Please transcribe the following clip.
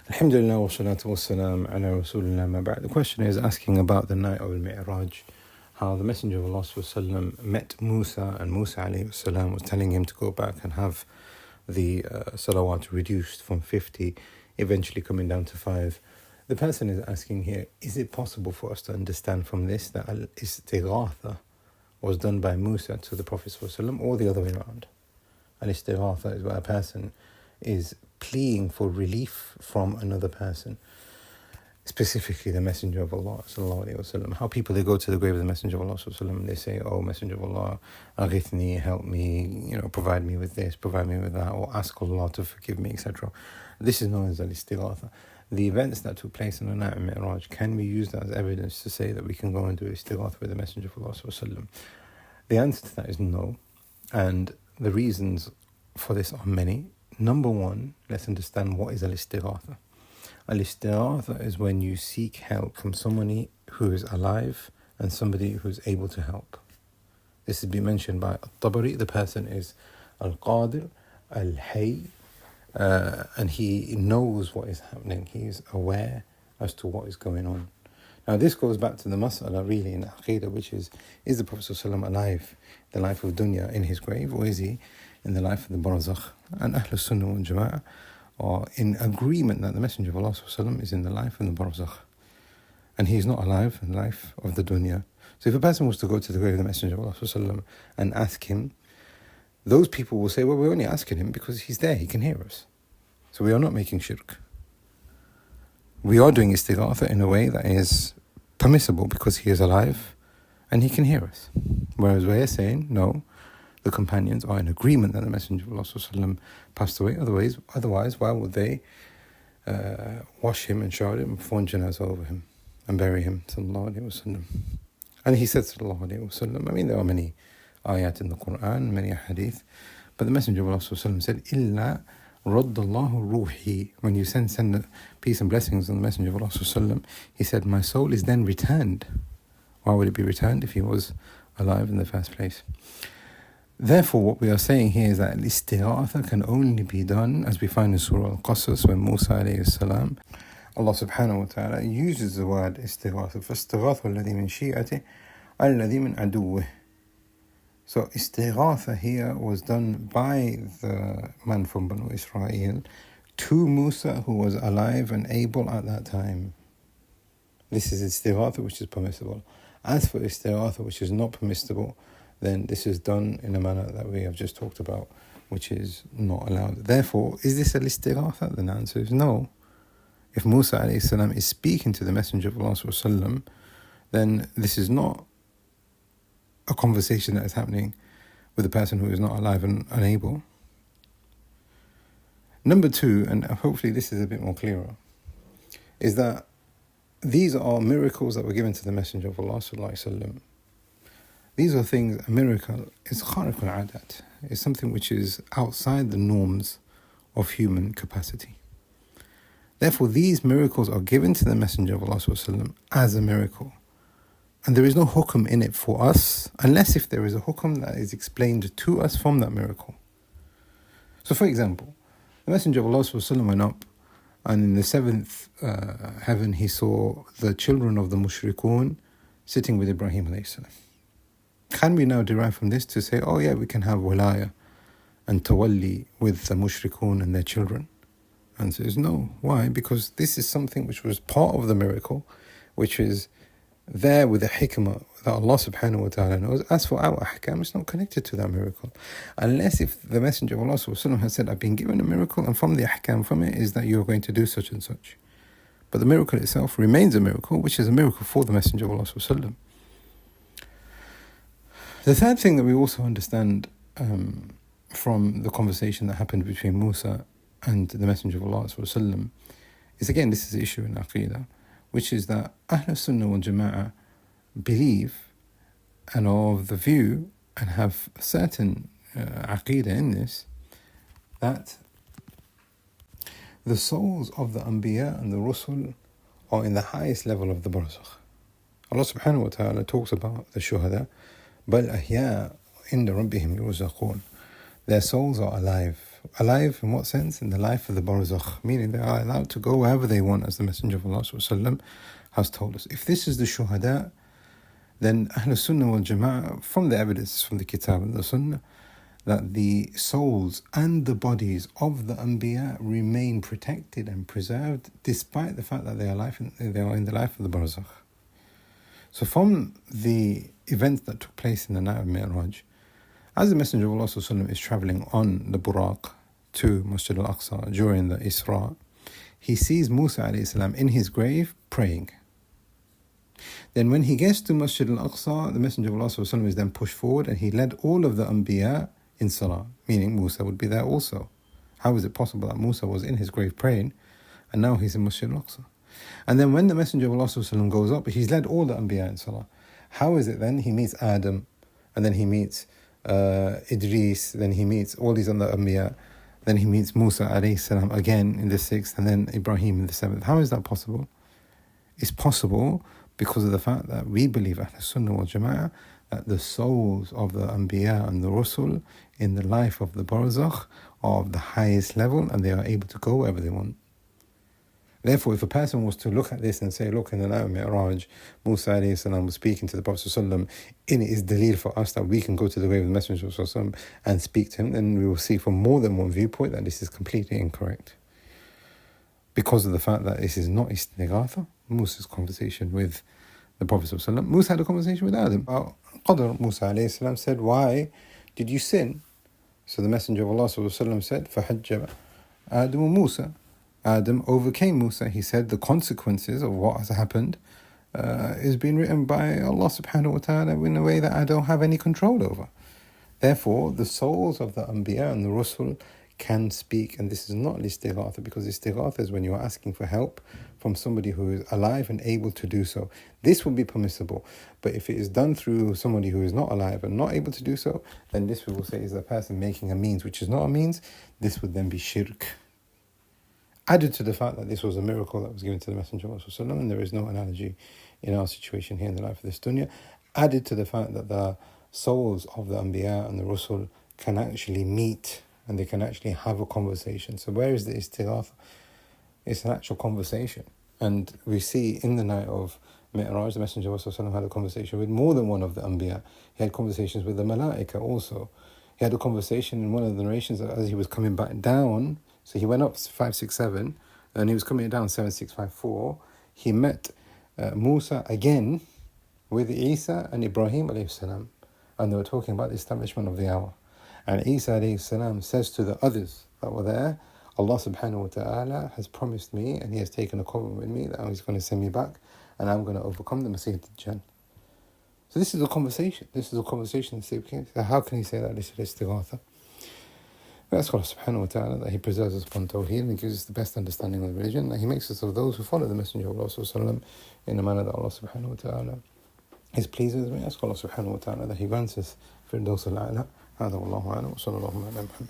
Alhamdulillah wa salatu wa salam ala rasulillah ma ba'd. The question is asking about the night of al-Mi'raj, how the Messenger of Allah sallam met Musa, and Musa alayhi salam was telling him to go back and have the salawat reduced from 50, eventually coming down to 5. The person is asking here, is it possible for us to understand from this that al-Istighatha was done by Musa to the Prophet sallam, or the other way around? Al-Istighatha is where a person is pleading for relief from another person, specifically the Messenger of Allah sallallahu alaihi wasallam. How people, they go to the grave of the Messenger of Allah sallallahu alaihi wasallam, they say, "Oh Messenger of Allah, aghithni, help me, provide me with this, provide me with that, or ask Allah to forgive me, etc." This is known as al-Istighatha. The events that took place on the night of Mi'raj, can we use that as evidence to say that we can go and do Istighatha with the Messenger of Allah sallallahu alaihi wasallam? The answer to that is no, and the reasons for this are many. Number one, let's understand what is al-Istighatha. Al-Istighatha is when you seek help from somebody who is alive and somebody who is able to help. This has been mentioned by At-Tabari. The person is Al-Qadir, Al-Hayy, and he knows what is happening. He is aware as to what is going on. Now this goes back to the mas'ala really in Aqidah, which is the Prophet ﷺ alive, the life of dunya, in his grave, or is he in the life of the barzakh? And Ahlul Sunnah wal Jama'ah are in agreement that the Messenger of Allah ﷺ is in the life of the barzakh, and he is not alive in the life of the dunya. So if a person was to go to the grave of the Messenger of Allah ﷺ and ask him, those people will say, well, we're only asking him because he's there, he can hear us. So we are not making shirk. We are doing Istighatha in a way that is permissible because he is alive and he can hear us. Whereas we're saying, no, the companions are in agreement that the Messenger of Allah ﷺ passed away. Otherwise, why would they wash him and shower him and perform janazah over him and bury him? Sallallahu Alaihi Wasallam. And he said, Sallallahu Alaihi Wasallam, there are many ayat in the Quran, many hadith, but the Messenger of Allah ﷺ said, Illa Raddallahu ruhi. When you send peace and blessings on the Messenger of Allah ﷺ, he said, my soul is then returned. Why would it be returned if he was alive in the first place? Therefore, what we are saying here is that Istighatha can only be done, as we find in Surah Al-Qasas, when Musa alayhi salam, Allah subhanahu wa ta'ala uses the word Istighatha. فَاسْتَغَاثَ الَّذِي مِنْ شِيئَتِهِ الَّذِي مِنْ عَدُوِّهِ. So Istighatha here was done by the man from Banu Israel to Musa, who was alive and able at that time. This is Istighatha which is permissible. As for Istighatha which is not permissible, then this is done in a manner that we have just talked about, which is not allowed. Therefore, is this al-Istighatha? The answer is no. If Musa alayhi salam is speaking to the Messenger of Allah sallallahu, then this is not a conversation that is happening with a person who is not alive and unable. Number two, and hopefully this is a bit more clearer, is that these are miracles that were given to the Messenger of Allah sallallahu. These are things, a miracle is khariq al-adat. It's something which is outside the norms of human capacity. Therefore, these miracles are given to the Messenger of Allah sallallahu as a miracle. And there is no hukum in it for us, unless if there is a hukum that is explained to us from that miracle. So for example, the Messenger of Allah sallallahu went up, and in the seventh heaven he saw the children of the mushrikun sitting with Ibrahim alayhi salam. Can we now derive from this to say, oh yeah, we can have walaya and tawalli with the mushrikun and their children? Answer is no. Why? Because this is something which was part of the miracle, which is there with the hikmah that Allah subhanahu wa ta'ala knows. As for our ahkam, it's not connected to that miracle. Unless if the Messenger of Allah sallallahu has said, I've been given a miracle, and from the ahkam from it is that you're going to do such and such. But the miracle itself remains a miracle, which is a miracle for the Messenger of Allah sallallahu. The third thing that we also understand from the conversation that happened between Musa and the Messenger of Allah sallallahu is, again, this is the issue in Aqidah, which is that Ahlul Sunnah wal Jama'ah believe and are of the view and have certain Aqidah in this, that the souls of the Anbiya and the Rusul are in the highest level of the barzakh. Allah subhanahu wa ta'ala talks about the shuhada, بَلْ أَحْيَاءٌ عِنْدَ رَبِّهِمْ يُرْزَقُونَ. their souls are alive. Alive in what sense? In the life of the barzakh, meaning they are allowed to go wherever they want, as the Messenger of Allah ﷺ has told us. If this is the shuhada, then Ahlul Sunnah wal Jama'ah, from the evidence from the Kitab and the Sunnah, that the souls and the bodies of the Anbiya remain protected and preserved despite the fact that they are in the life of the barzakh. So from the events that took place in the night of Mi'raj, as the Messenger of Allah ﷺ is travelling on the Buraq to Masjid al-Aqsa during the Isra, he sees Musa alayhi salam in his grave praying. Then when he gets to Masjid al-Aqsa, the Messenger of Allah ﷺ is then pushed forward and he led all of the Anbiya in Salah, meaning Musa would be there also. How is it possible that Musa was in his grave praying and now he's in Masjid al-Aqsa? And then when the Messenger of Allah ﷺ goes up, he's led all the Anbiya in Salah. How is it then he meets Adam, and then he meets Idris, then he meets all these other Anbiya, then he meets Musa alayhi salam again in the 6th, and then Ibrahim in the 7th. How is that possible? It's possible because of the fact that we believe, Ahlul Sunnah wal Jama'ah, that the souls of the Anbiya and the Rusul in the life of the barzakh are of the highest level and they are able to go wherever they want. Therefore, if a person was to look at this and say, look, in the night of Mi'raj, Musa alayhi salam was speaking to the Prophet sallallahu, and it is dalil for us that we can go to the grave of the Messenger sallallahu and speak to him, then we will see from more than one viewpoint that this is completely incorrect. Because of the fact that this is not Istighatha, Musa's conversation with the Prophet sallallahu. Musa had a conversation with Adam about Qadr. Musa alayhi salam said, why did you sin? So the Messenger of Allah sallallahu said, فَحَجَّبَ Adam Musa. Adam overcame Musa. He said the consequences of what has happened is being written by Allah subhanahu wa ta'ala in a way that I don't have any control over. Therefore, the souls of the Anbiya and the Rusul can speak, and this is not Istighatha, because Istighatha is when you are asking for help from somebody who is alive and able to do so. This would be permissible, but if it is done through somebody who is not alive and not able to do so, then this we will say is a person making a means which is not a means. This would then be shirk. Added to the fact that this was a miracle that was given to the Messenger of Allah, and there is no analogy in our situation here in the life of this dunya. Added to the fact that the souls of the Anbiya and the Rusul can actually meet and they can actually have a conversation. So where is the Istighatha? It's an actual conversation. And we see in the night of Mi'raj, the Messenger of Allah had a conversation with more than one of the Anbiya. He had conversations with the Malaika also. He had a conversation in one of the narrations as he was coming back down. So he went up 5, 6, 7, and he was coming down 7, 6, 5, 4. He met Musa again with Isa and Ibrahim alayhi salam, and they were talking about the establishment of the hour. And Isa alayhi salam says to the others that were there, Allah subhanahu wa ta'ala has promised me, and he has taken a covenant with me that he's going to send me back, and I'm going to overcome the Masih ad-Dajjal. So this is a conversation. So how can he say that this is Istighatha? We ask Allah subhanahu wa ta'ala that he preserves us upon tawheed and gives us the best understanding of the religion, that he makes us of those who follow the Messenger of Allah sallallahu in a manner that Allah subhanahu wa ta'ala is pleased with. We ask Allah subhanahu wa ta'ala that he grants us Firdaus al-A'la. هذا والله أعلم وصلى الله على محمد.